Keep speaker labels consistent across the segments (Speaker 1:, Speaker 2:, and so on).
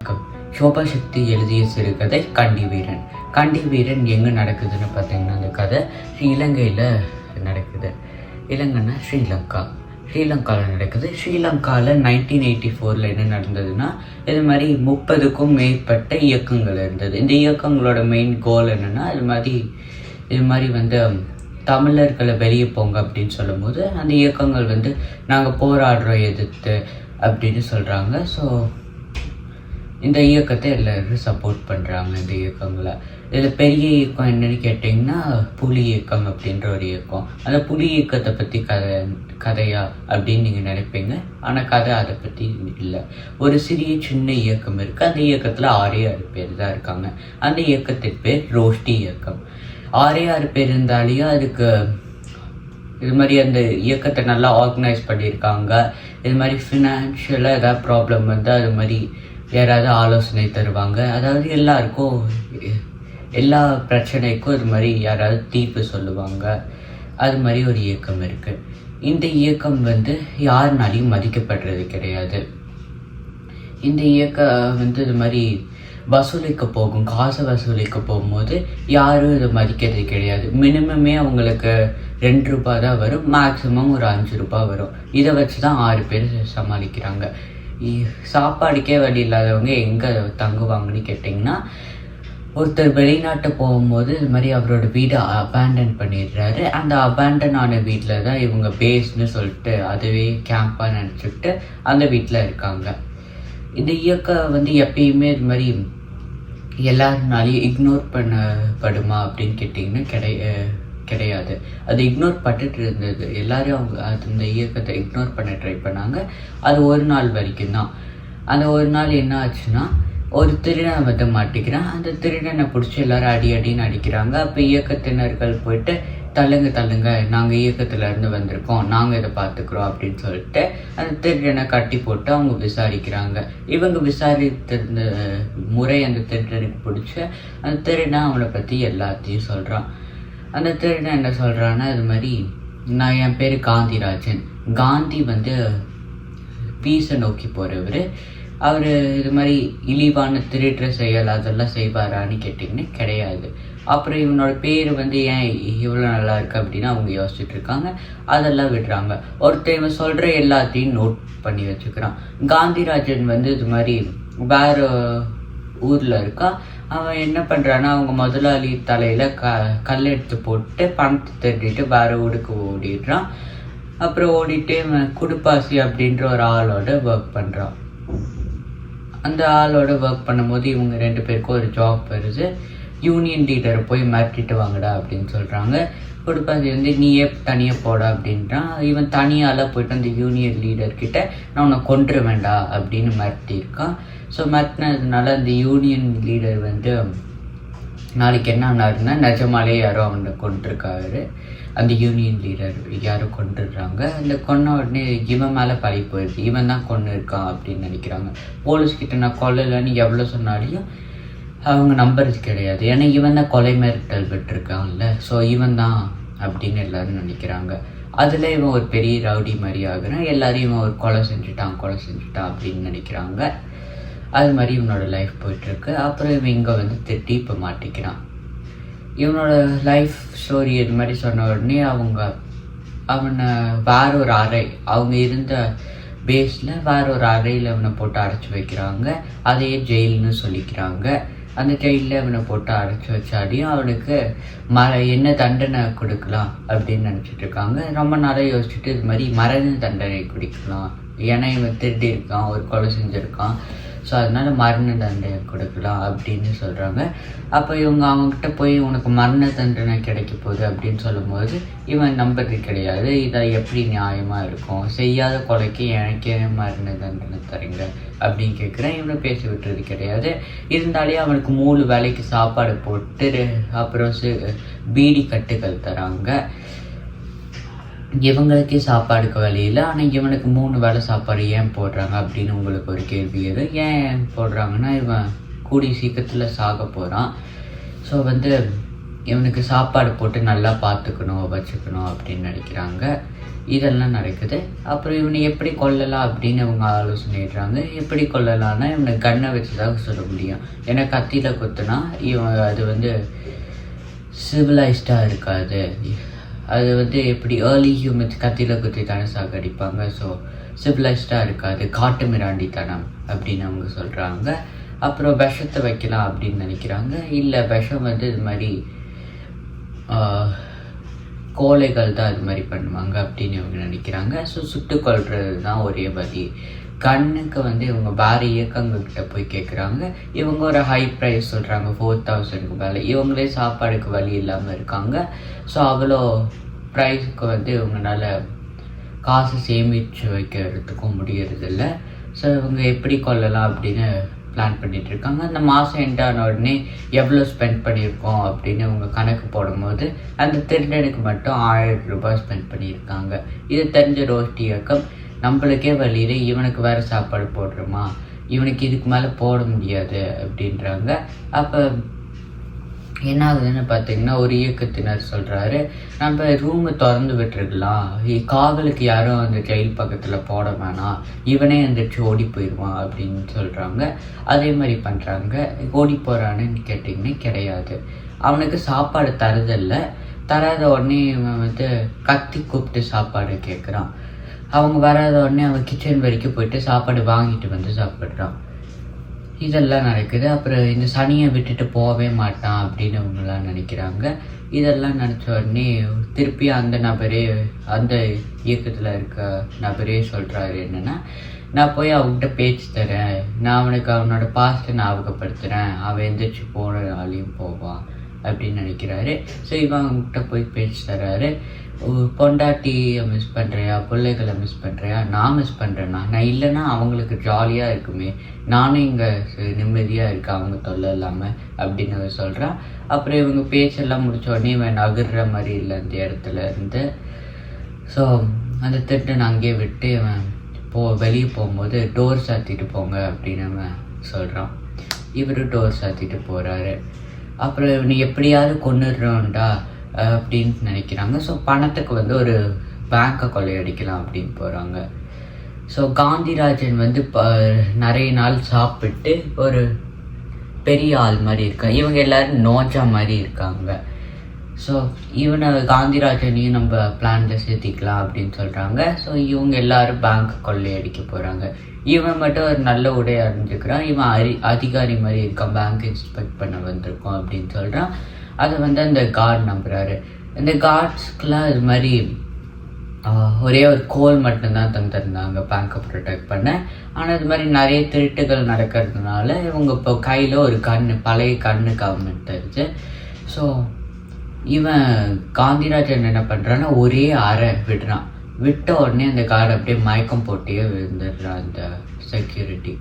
Speaker 1: வணக்கம். ஷோபா சக்தி எழுதிய சிறுகதை கண்டி வீரன். கண்டி வீரன் எங்கே நடக்குதுன்னு பார்த்தீங்கன்னா, அந்த கதை இலங்கையில் நடக்குது. இலங்கைன்னா ஸ்ரீலங்காவில் நடக்குது. ஸ்ரீலங்காவில் 1984 என்ன நடந்ததுன்னா, இது மாதிரி 30க்கும் மேற்பட்ட இயக்கங்கள் இருந்தது. இந்த இயக்கங்களோட மெயின் கோல் என்னென்னா, இது மாதிரி தமிழர்களை வெளியே போங்க அப்படின்னு சொல்லும்போது, அந்த இயக்கங்கள் நாங்கள் போராடுறோம் எதிர்த்து அப்படின்னு சொல்கிறாங்க. ஸோ இந்த இயக்கத்தை எல்லோரும் சப்போர்ட் பண்ணுறாங்க. இந்த இயக்கங்களை இதில் பெரிய இயக்கம் என்னென்னு கேட்டிங்கன்னா, புலி இயக்கம் அப்படின்ற ஒரு இயக்கம். அந்த புலி இயக்கத்தை பற்றி கதையா அப்படின்னு நீங்கள் நினைப்பீங்க. ஆனால் கதை அதை பற்றி இல்லை. ஒரு சின்ன இயக்கம் இருக்குது. அந்த இயக்கத்தில் 6 பேர் தான் இருக்காங்க. அந்த இயக்கத்தின் பேர் ரோஷ்டி இயக்கம். 6 பேர் இருந்தாலேயும் அதுக்கு இது மாதிரி அந்த இயக்கத்தை நல்லா ஆர்கனைஸ் பண்ணியிருக்காங்க. இது மாதிரி ஃபினான்ஷியலாக ஏதாவது ப்ராப்ளம் அது மாதிரி யாராவது ஆலோசனை தருவாங்க. அதாவது எல்லாருக்கும் எல்லா பிரச்சனைக்கும் இது மாதிரி யாராவது தீர்ப்பு சொல்லுவாங்க. அது மாதிரி ஒரு இயக்கம் இருக்குது. இந்த இயக்கம் யாருனாலையும் மதிக்கப்படுறது கிடையாது. இந்த இயக்கம் இது மாதிரி காசை வசூலிக்க போகும்போது யாரும் இதை மதிக்கிறது கிடையாது. மினிமமே அவங்களுக்கு 2 ரூபாய் தான் வரும். மேக்ஸிமம் ஒரு 5 ரூபாய் வரும். இதை வச்சு தான் 6 பேர் சமாளிக்கிறாங்க. சாப்பாடுக்கே வழி இல்லாதவங்க எங்கே தங்குவாங்கன்னு கேட்டிங்கன்னா, ஒருத்தர் வெளிநாட்டு போகும்போது இது மாதிரி அவரோட வீடை அபேண்டன் பண்ணிடுறாரு. அந்த அபேண்டன் ஆன வீட்டில் தான் இவங்க பேஸ்ன்னு சொல்லிட்டு அதுவே கேம்பாக நினச்சிக்கிட்டு அந்த வீட்டில் இருக்காங்க. இந்த இயக்கம் எப்பயுமே இது மாதிரி எல்லாருனாலையும் இக்னோர் பண்ணப்படுமா அப்படின்னு கேட்டிங்கன்னா கிடையாது. அது இக்னோர் பண்ணிட்டு இருந்தது. எல்லோரும் அந்த இயக்கத்தை இக்னோர் பண்ண ட்ரை பண்ணாங்க. அது ஒரு நாள் வரைக்கும் தான். அந்த ஒரு நாள் என்ன ஆச்சுன்னா, ஒரு திருடன் மாட்டிக்கிறான். அந்த திருடனை பிடிச்சி எல்லோரும் அடின்னு அடிக்கிறாங்க. அப்போ இயக்கத்தினர்கள் போயிட்டு தள்ளுங்க, நாங்கள் இயக்கத்துலேருந்து வந்திருக்கோம், நாங்கள் இதை பார்த்துக்குறோம் அப்படின்னு சொல்லிட்டு அந்த திருடனை கட்டி போட்டு அவங்க விசாரிக்கிறாங்க. இவங்க விசாரித்திருந்த முறை அந்த திருடனுக்கு பிடிச்ச அந்த திருடனை அவனை பற்றி எல்லாத்தையும் சொல்கிறான். அந்த திருடன் என்ன சொல்கிறான்னா, இது மாதிரி என் பேர் காந்திராஜன். காந்தி பீஸை நோக்கி போகிறவர். அவர் இது மாதிரி இழிவான திருடுற செயல் அதெல்லாம் செய்வாரான்னு கேட்டிங்கன்னா கிடையாது. அப்புறம் இவனோட பேர் ஏன் இவ்வளோ நல்லா இருக்குது அப்படின்னு அவங்க யோசிச்சுட்டு இருக்காங்க. அதெல்லாம் விடுறாங்க. ஒருத்தர் இவன் சொல்கிற எல்லாத்தையும் நோட் பண்ணி வச்சுக்கிறான். காந்திராஜன் இது மாதிரி வேறு ஊரில் இருக்கா. அவன் என்ன பண்ணுறான்னா, அவங்க முதலாளி தலையில் கல் எடுத்து போட்டு பணத்தை திருடிட்டு வேறு ஊருக்கு ஓடிடுறான். அப்புறம் ஓடிட்டு குடுப்பாசி அப்படின்ற ஒரு ஆளோட ஒர்க் பண்ணுறான். அந்த ஆளோட ஒர்க் பண்ணும்போது இவங்க 2 பேருக்கும் ஒரு ஜாப் வருது. யூனியன் லீடரை போய் மிரட்டிட்டு வாங்கடா அப்படின்னு சொல்கிறாங்க. குடுப்பாசி நீயே தனியாக போடா அப்படின்றான். இவன் தனியால் போய்ட்டு அந்த யூனியன் லீடர்கிட்ட நான் உன்னை கொன்று வேண்டா அப்படின்னு மிரட்டியிருக்கான். ஸோ மிரட்டினதுனால அந்த யூனியன் லீடர் நாளைக்கு என்ன ஆனாருன்னா, நிஜமாலே யாரோ அவனை கொண்டிருக்காரு. அந்த யூனியன் லீடர் யாரும் கொண்டுடுறாங்க. அந்த கொன்ன உடனே இவன் மேலே பழி போயிடுது. இவன் தான் கொண்டு இருக்கான் அப்படின்னு நினைக்கிறாங்க. போலீஸ்கிட்ட நான் கொல்லலைன்னு எவ்வளோ சொன்னாலையும் அவங்க நம்புறது கிடையாது. ஏன்னா இவன் தான் கொலை மிரட்டல் விட்டுருக்கான்ல. ஸோ இவன் தான் அப்படின்னு எல்லோரும் நினைக்கிறாங்க. அதில் இவன் ஒரு பெரிய ரவுடி மாதிரி ஆகுறான். எல்லாரையும் இவன் ஒரு கொலை செஞ்சுட்டான் அப்படின்னு நினைக்கிறாங்க. அது மாதிரி இவனோட லைஃப் போயிட்டுருக்கு. அப்புறம் இவன் இங்கே திட்டி இப்போ மாட்டிக்கிறான். இவனோட லைஃப் ஸ்டோரி இது மாதிரி சொன்ன உடனே அவனை வேற ஒரு அறை, அவங்க இருந்த பேஸில் வேற ஒரு அறையில் அவனை போட்டு அடைச்சி வைக்கிறாங்க. அதையே ஜெயில்னு சொல்லிக்கிறாங்க. அந்த ஜெயிலில் அவனை போட்டு அடைச்சி வச்சாடியும் அவனுக்கு என்ன தண்டனை கொடுக்கலாம் அப்படின்னு நினச்சிட்டு இருக்காங்க. ரொம்ப நாளாக யோசிச்சுட்டு இது மாதிரி மரண தண்டனை கொடுக்கலாம். ஏன்னா இவன் திருடி இருக்கான், ஒரு கொலை செஞ்சுருக்கான். ஸோ அதனால் மரண தண்டனை கொடுக்கலாம் அப்படின்னு சொல்கிறாங்க. அப்போ இவங்க அவங்ககிட்ட போய் உனக்கு மரண தண்டனை கிடைக்க போகுது அப்படின்னு சொல்லும்போது இவன் நம்புறது கிடையாது. இதை எப்படி நியாயமாக இருக்கும், செய்யாத கொலைக்கு எனக்கே மரண தண்டனை தரீங்க அப்படின்னு கேட்குறேன். இவனை பேசி விட்டுறது கிடையாது. இருந்தாலே அவனுக்கு 3 வேளைக்கு சாப்பாடு போட்டு அப்புறம் பீடி கட்டுகள் தராங்க. இவங்களுக்கே சாப்பாடுக்கு வழியில். ஆனால் இவனுக்கு 3 வேளை சாப்பாடு ஏன் போடுறாங்க அப்படின்னு உங்களுக்கு ஒரு கேள்வி எது. ஏன் போடுறாங்கன்னா, இவன் கூடிய சீக்கிரத்தில் சாக போகிறான். ஸோ இவனுக்கு சாப்பாடு போட்டு நல்லா பார்த்துக்கணும் வச்சுக்கணும் அப்படின்னு நினைக்கிறாங்க. இதெல்லாம் நடக்குது. அப்புறம் இவனை எப்படி கொல்லலாம் அப்படின்னு அவங்க ஆலோசனைடுறாங்க. எப்படி கொல்லலாம்னா இவனை கண்ணை வச்சு தான் சொல்ல முடியும். ஏன்னா கத்தியில் குத்துனா இவன் அது சிவிலைஸ்டாக இருக்காது. அது எப்படி ஏர்லி ஹியூமன்ஸ் கத்தியில் குத்தி தானே சாகடிப்பாங்க. ஸோ சிவிலைஸ்டாக இருக்காது, காட்டு மிராண்டித்தனம் அப்படின்னு அவங்க சொல்கிறாங்க. அப்புறம் விஷத்தை வைக்கலாம் அப்படின்னு நினைக்கிறாங்க. இல்லை, விஷம் இது மாதிரி கோழைகள் தான் இது மாதிரி பண்ணுவாங்க அப்படின்னு இவங்க நினைக்கிறாங்க. ஸோ சுட்டு கொள்வது தான் ஒரே வழி. கண்ணுக்கு இவங்க வேறு இயக்கங்கள்கிட்ட போய் கேட்குறாங்க. இவங்க ஒரு ஹை ப்ரைஸ் சொல்கிறாங்க, 4000க்கு மேலே. இவங்களே சாப்பாடுக்கு வழி இல்லாமல் இருக்காங்க. ஸோ அவ்வளோ ப்ரைஸுக்கு இவங்களால காசு சேமித்து வைக்கிறதுக்கும் முடியறதில்ல. ஸோ இவங்க எப்படி கொள்ளலாம் அப்படின்னு பிளான் பண்ணிகிட்ருக்காங்க. அந்த மாதம் எண்டான உடனே எவ்வளோ ஸ்பெண்ட் பண்ணியிருக்கோம் அப்படின்னு இவங்க கணக்கு போடும்போது அந்த திருடனுக்கு மட்டும் 1000 ரூபாய் ஸ்பெண்ட் பண்ணியிருக்காங்க. இது தெரிஞ்ச ரோஸ்டி இயக்கம் நம்மளுக்கே வழியில் இவனுக்கு வேறு சாப்பாடு போடுறோமா, இவனுக்கு இதுக்கு மேலே போட முடியாது அப்படின்றாங்க. அப்போ என்ன ஆகுதுன்னு பார்த்தீங்கன்னா ஒரு இயக்கத்தினர் சொல்கிறாரு, நம்ம ரூமை திறந்து விட்டுருக்கலாம், காவலுக்கு யாரும் ஜெயில் பக்கத்தில் போட வேணாம், இவனே ஓடி போயிடுவான் அப்படின்னு சொல்கிறாங்க. அதே மாதிரி பண்ணுறாங்க. ஓடி போகிறான்னு கேட்டிங்கன்னா கிடையாது, அவனுக்கு சாப்பாடு தராத உடனே இவன் கத்தி கூப்பிட்டு சாப்பாடு கேட்குறான். அவங்க வராத உடனே அவன் கிச்சன் வரைக்கும் போயிட்டு சாப்பாடு வாங்கிட்டு சாப்பிட்றான். இதெல்லாம் நடக்குது. அப்புறம் இந்த சனியை விட்டுட்டு போகவே மாட்டான் அப்படின்னு அவங்களாம் நினைக்கிறாங்க. இதெல்லாம் நினச்ச உடனே திருப்பி அந்த நபரே, அந்த இயக்கத்தில் இருக்க நபரே சொல்கிறாரு என்னென்னா, நான் போய் அவன்கிட்ட பேச்சு தரேன், நான் அவனுக்கு அவனோட பாஸ்ட்டை ஞாபகப்படுத்துகிறேன், அவன் எந்திரிச்சு போனாலையும் போவான் அப்படின்னு நினைக்கிறாரு. ஸோ இவன் அவங்ககிட்ட போய் பேச்சு தர்றாரு. பொண்டாட்டியை மிஸ் பண்ணுறியா, பிள்ளைகளை மிஸ் பண்ணுறியா, நான் மிஸ் பண்ணுறேன்னா, நான் இல்லைன்னா அவங்களுக்கு ஜாலியாக இருக்குமே, நானும் இங்கே நிம்மதியாக இருக்கேன் அவங்க தொல்லை இல்லாமல் அப்படின்னு சொல்கிறான். அப்புறம் இவங்க பேச்செல்லாம் முடிச்ச உடனே இவன் நகர்ற மாதிரி இல்லை அந்த இடத்துல இருந்து. ஸோ அந்த திருடன் அங்கேயே விட்டு இவன் வெளியே போகும்போது டோர் சாத்திட்டு போங்க அப்படின்னு அவன் சொல்கிறான். இவர் டோர் சாத்திட்டு போகிறாரு. அப்புறம் இவனை எப்படியாவது கொண்டுடுறோன்டா அப்படின்னு நினைக்கிறாங்க. ஸோ பணத்துக்கு ஒரு பேங்கை கொள்ளையடிக்கலாம் அப்படின்னு போகிறாங்க. ஸோ காந்திராஜன் நிறைய நாள் சாப்பிட்டு ஒரு பெரிய ஆள் மாதிரி இருக்காங்க. இவங்க எல்லோரும் நோஜா மாதிரி இருக்காங்க. ஸோ இவனை காந்திராஜனையும் நம்ம பிளானில் சேர்த்திக்கலாம் அப்படின்னு சொல்கிறாங்க. ஸோ இவங்க எல்லோரும் பேங்க் கொள்ளையடிக்க போகிறாங்க. இவன் மட்டும் ஒரு நல்ல உடை அணிஞ்சுக்கிறான். இவன் அதிகாரி மாதிரி இருக்கான், பேங்க் இன்ஸ்பெக்ட் பண்ண வந்திருக்கோம் அப்படின்னு சொல்கிறான். அதை அந்த கார்டு நம்புகிறாரு. இந்த கார்ட்ஸ்க்கெலாம் இது மாதிரி ஒரே ஒரு கோல் மட்டும்தான் தந்துருந்தாங்க பேங்கை ப்ரொடெக்ட் பண்ண. ஆனால் இது மாதிரி நிறைய திருட்டுகள் நடக்கிறதுனால இவங்க இப்போ கையில் ஒரு பழைய கவர்மெண்ட் தருது. ஸோ இவன் காந்திராஜன் என்ன பண்ணுறான்னா ஒரே அறை விடுறான். விட்ட உடனே அந்த கார்டு அப்படியே மயக்கம் போட்டே விழுந்துடுறான் அந்த செக்யூரிட்டி.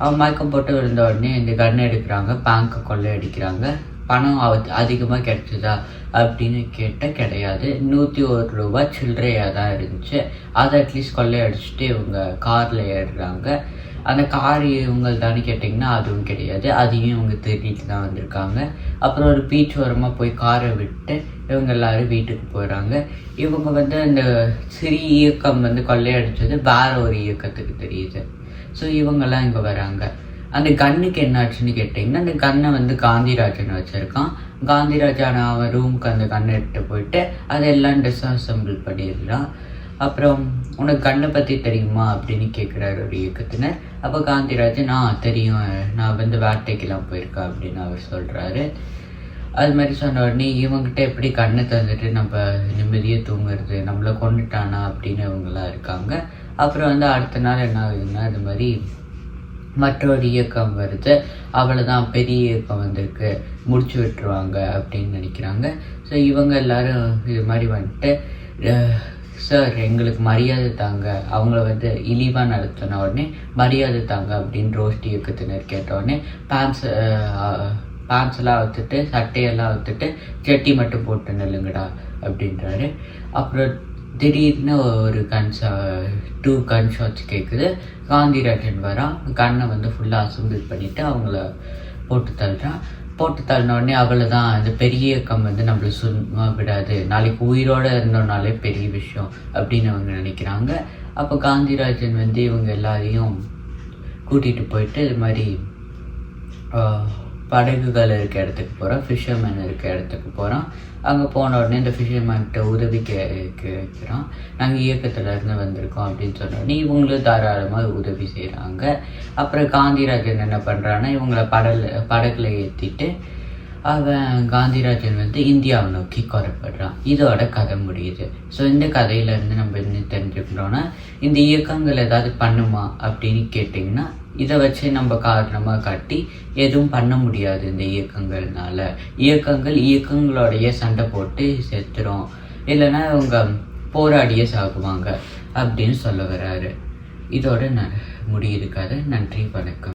Speaker 1: அவன் மயக்கம் போட்டு விழுந்த உடனே இந்த கன்னை எடுக்கிறாங்க, பேங்கை கொள்ளை அடிக்கிறாங்க. பணம் அதிகமாக கிடைச்சிதா அப்படின்னு கேட்டால் கிடையாது, 101 ரூபா சில்லறையாக தான் இருந்துச்சு. அதை அட்லீஸ்ட் கொள்ளை அடிச்சுட்டு இவங்க காரில் ஏறுறாங்க. அந்த கார் இவங்க தானே கேட்டிங்கன்னா அதுவும் கிடையாது, அதையும் இவங்க திருடிட்டு தான் வந்திருக்காங்க. அப்புறம் ஒரு பீச் ஓரமாக போய் காரை விட்டு இவங்க எல்லோரும் வீட்டுக்கு போகிறாங்க. இவங்க அந்த சிறிய இயக்கம் கொள்ளையடிச்சது வேற ஒரு இயக்கத்துக்கு தெரியுது. ஸோ இவங்கெல்லாம் இங்கே வராங்க. அந்த கன்னுக்கு என்னாச்சுன்னு கேட்டிங்கன்னா, அந்த கன்னை காந்திராஜன் வச்சுருக்கான். காந்திராஜன் அவன் ரூமுக்கு அந்த கன்னை எடுத்துகிட்டு போயிட்டு அதெல்லாம் டிஸ்அசம்பிள் பண்ணிடுறான். அப்புறம் உனக்கு கண்ணை பற்றி தெரியுமா அப்படின்னு கேட்குறாரு ஒரு இயக்கத்தினர். அப்போ காந்திராஜன் தெரியும், நான் வேட்டைக்கெல்லாம் போயிருக்கேன் அப்படின்னு அவர் சொல்கிறாரு. அது மாதிரி சொன்ன உடனே இவங்ககிட்ட எப்படி கண்ணை தந்துட்டு நம்ம நிம்மதியாக தூங்குறது, நம்மளை கொண்டுட்டானா அப்படின்னு இவங்களாம் இருக்காங்க. அப்புறம் அடுத்த நாள் என்ன ஆகுதுன்னா, இது மாதிரி மற்றொரு இயக்கம் வருது. அவ்வளோதான், பெரிய இயக்கம் வந்திருக்கு, முடிச்சு விட்டுருவாங்க அப்படின்னு நினைக்கிறாங்க. ஸோ இவங்க எல்லோரும் இது மாதிரி சார் எங்களுக்கு மரியாதை தாங்க, அவங்கள இழிவாக நடத்தின உடனே மரியாதை தாங்க அப்படின்னு ரோஸ்டி இயக்கத்தினர் கேட்ட உடனே பேண்ட்ஸ்லாம் அவுத்துட்டு சட்டையெல்லாம் அவுத்துட்டு ஜட்டி மட்டும் போட்டு நில்லுங்கடா அப்படின்றாரு. அப்புறம் திடீர்னு ஒரு 2 கன் ஷாட்ஸ் கேட்குது. காந்திராஜன் வரான், கண்ணை ஃபுல்லாக அசம்பிள் பண்ணிவிட்டு அவங்கள போட்டு தள்ளுறான். போட்டு தள்ளின உடனே அவ்வளோதான், இந்த பெரிய இயக்கம் வந்து நம்மளை சும்மா விடாது, நாளைக்கு உயிரோடு இருந்தோம்னாலே பெரிய விஷயம் அப்படின்னு அவங்க நினைக்கிறாங்க. அப்போ காந்திராஜன் வந்து இவங்க எல்லாரையும் கூட்டிகிட்டு போயிட்டு இது மாதிரி படகுகள் இருக்க இடத்துக்கு போகிறோம், ஃபிஷர்மேன் இருக்க இடத்துக்கு போகிறோம். அங்கே போன உடனே இந்த ஃபிஷர்மேன்கிட்ட உதவி கேட்குறோம். நாங்கள் இயக்கத்துலேருந்து வந்திருக்கோம் அப்படின்னு சொன்னோடனே இவங்களும் தாராளமாக உதவி செய்கிறாங்க. அப்புறம் காந்திராஜன் என்ன பண்ணுறான்னா இவங்களை படகுல ஏற்றிட்டு அவன் காந்திராஜன் வந்து இந்தியாவை நோக்கி குறைப்படுறான். இதோட கதை முடியுது. ஸோ இந்த கதையிலேருந்து நம்ம என்ன தெரிஞ்சுக்கிறோன்னா, இந்த இயக்கங்கள் ஏதாவது பண்ணுமா அப்படின்னு கேட்டிங்கன்னா இதை வச்சு நம்ம காரணமாக காட்டி எதுவும் பண்ண முடியாது. இந்த இயக்கங்களோடைய சண்டை போட்டு செத்துரும், இல்லைன்னா அவங்க போராடியே சாகுவாங்க அப்படின்னு சொல்ல வர்றாரு. இதோட முடியுது கதை. நன்றி, வணக்கம்.